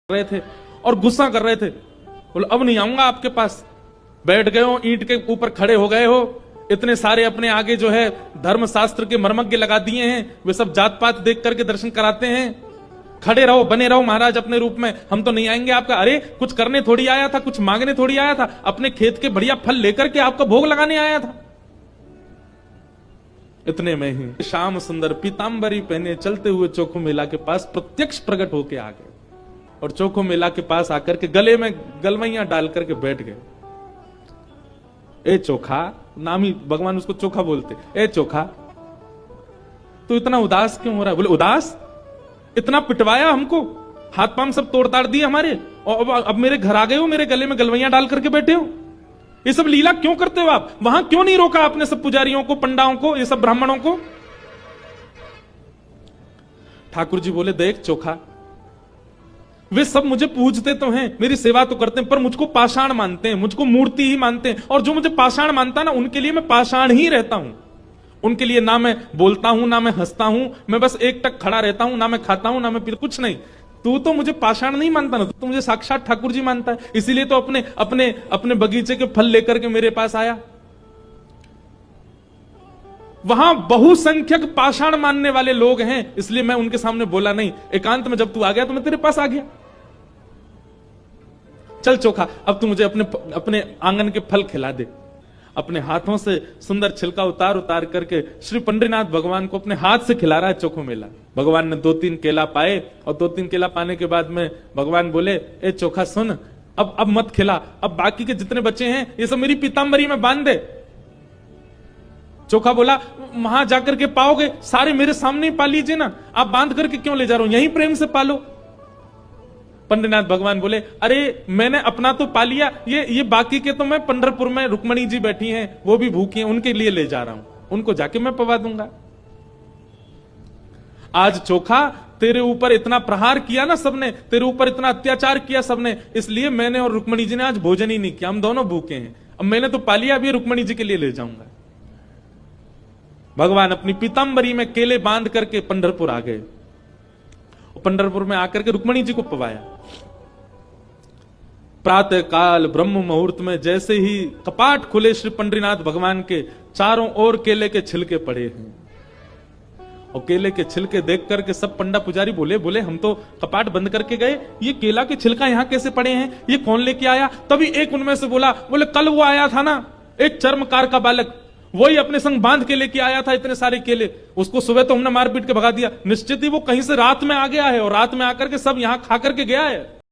रहे थे और गुस्सा कर रहे थे। बोले अब नहीं आऊंगा आपके पास। बैठ गए हो, ईंट के ऊपर खड़े हो गए हो, इतने सारे अपने आगे जो है धर्मशास्त्र के मर्मज्ञ लगा दिए हैं, वे सब जात पात देख करके दर्शन कराते हैं। खड़े रहो, बने रहो महाराज अपने रूप में, हम तो नहीं आएंगे आपका। अरे कुछ करने थोड़ी आया था, कुछ मांगने थोड़ी आया था, अपने खेत के बढ़िया फल लेकर के आपका भोग लगाने आया था। इतने में ही श्याम सुंदर पीतांबरी पहने चलते हुए चोखो मेला के पास प्रत्यक्ष प्रकट होके आ गए और चोखो मेला के पास आकर के गले में गलमैया डाल करके बैठ गए। ए चोखा, नाम ही भगवान उसको चोखा बोलते। ए चोखा, तू इतना उदास क्यों हो रहा है? बोले उदास? इतना पिटवाया हमको, हाथ पांव सब तोड़ ताड़ दिए हमारे, और अब मेरे घर आ गए हो, मेरे गले में गलवैया डाल करके बैठे हो। ये सब लीला क्यों करते हो आप? वहां क्यों नहीं रोका आपने सब पुजारियों को, पंडाओं को, ये सब ब्राह्मणों को? ठाकुर जी बोले देख चोखा, वे सब मुझे पूजते तो हैं, मेरी सेवा तो करते हैं, पर मुझको पाषाण मानते हैं, मुझको मूर्ति ही मानते हैं, और जो मुझे पाषाण मानता ना उनके लिए मैं पाषाण ही रहता हूं। उनके लिए ना मैं बोलता हूं, ना मैं हंसता हूं, मैं बस एक टक खड़ा रहता हूं, ना मैं खाता हूं, ना मैं पीता, कुछ नहीं। तू तो मुझे पाषाण नहीं मानता ना, तू मुझे साक्षात ठाकुर जी मानता है, इसीलिए तो अपने अपने अपने बगीचे के फल लेकर के मेरे पास आया। वहां बहुसंख्यक पाषाण मानने वाले लोग हैं, इसलिए मैं उनके सामने बोला नहीं। एकांत में जब तू आ गया तो मैं तेरे पास आ गया। चल चोखा, अब तू मुझे अपने अपने आंगन के फल खिला दे। अपने हाथों से सुंदर छिलका उतार उतार करके श्री पंडरीनाथ भगवान को अपने हाथ से खिला रहा है चोखो मेला। भगवान ने 2-3 केला पाए, और 2-3 केला पाने के बाद में भगवान बोले ए चोखा सुन, अब मत खिला, अब बाकी के जितने बच्चे हैं ये सब मेरी पीतांबरी में बांध दे। चोखा बोला वहां जाकर के पाओगे, सारे मेरे सामने ही पा लीजिए ना, आप बांध करके क्यों ले जा रहे हो, यहीं प्रेम से पालो। पंडरीनाथ भगवान बोले अरे मैंने अपना तो पा लिया, ये बाकी के तो मैं पंढरपुर में रुक्मणी जी बैठी हैं, वो भी भूखी हैं, उनके लिए ले जा रहा हूं, उनको जाके मैं पवा दूंगा। आज चोखा तेरे ऊपर इतना प्रहार किया ना सबने, तेरे ऊपर इतना अत्याचार किया सबने, इसलिए मैंने और रुक्मणी जी ने आज भोजन ही नहीं किया, हम दोनों भूखे हैं। अब मैंने तो पा लिया, अभी रुक्मणी जी के लिए ले जाऊंगा। भगवान अपनी पीतांबरी में केले बांध करके पंढरपुर आ गए। पंढरपुर में आकर के रुक्मणी जी को पवाया। प्रातः काल ब्रह्म मुहूर्त में जैसे ही कपाट खुले श्री पंडरीनाथ भगवान के, चारों ओर केले के छिलके पड़े हैं, और केले के छिलके देख करके सब पंडा पुजारी बोले हम तो कपाट बंद करके गए, ये केला के छिलका यहाँ कैसे पड़े हैं, ये कौन लेके आया? तभी एक उनमें से बोले कल वो आया था ना, एक चर्मकार का बालक, वही अपने संग बांध के लेके आया था इतने सारे केले, उसको सुबह तो हमने मार पीट के भगा दिया, निश्चित ही वो कहीं से रात में आ गया है, और रात में आकर के सब यहां खा करके गया है।